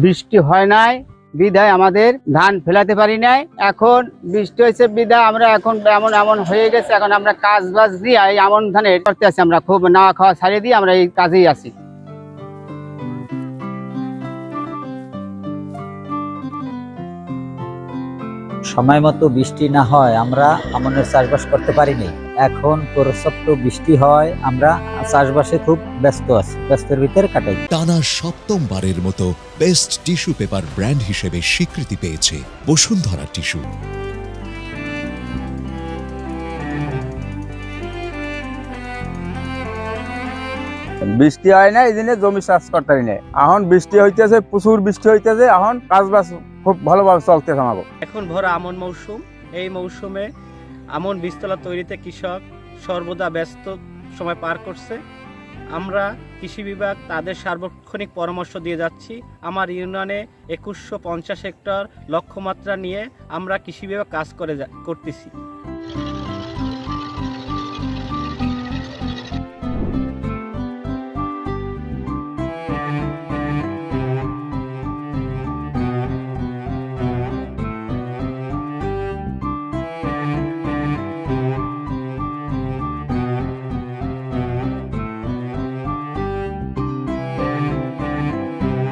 বৃষ্টি হয় নাই বিধায় আমাদের ধান ফেলাতে পারি নাই। এখন বৃষ্টি হয়েছে বিধায় আমরা এখন এমন এমন হয়ে গেছে, এখন আমরা কাজ বাজ দিয়ে এই আমন ধানের করতে আছি। আমরা খুব নাওয়া খাওয়া ছাড়িয়ে দিয়ে আমরা এই কাজেই আছি। সময় মতো বৃষ্টি না হয় আমরা আমনের চাষবাস করতে পারিনি। এখন পর্যাপ্ত বৃষ্টি হয়, আমরা চাষবাসে খুব ব্যস্ত আছি, ব্যস্তের ভিতরে কাটাই। টানা সপ্তমবারের মতো বেস্ট টিস্যু পেপার ব্র্যান্ড হিসেবে স্বীকৃতি পেয়েছে বসুন্ধরা টিস্যু। বৃষ্টি হয় না, এই জন্য জমি চাষ করতে পারি না। এখন বৃষ্টি হইতেছে, প্রচুর বৃষ্টি হইতেছে, এখন কাজবাজ খুব ভালোভাবে চলতেছে আমাকে। এখন ভরা আমন মৌসুম, এই মৌসুমে আমন বীজতলা তৈরিতে কৃষক সর্বদা ব্যস্ত সময় পার করছে। আমরা কৃষি বিভাগ তাদের সার্বক্ষণিক পরামর্শ দিয়ে যাচ্ছি। আমার ইউনিয়নে 2150 হেক্টর লক্ষ্যমাত্রা নিয়ে আমরা কৃষি বিভাগ কাজ করতেছি।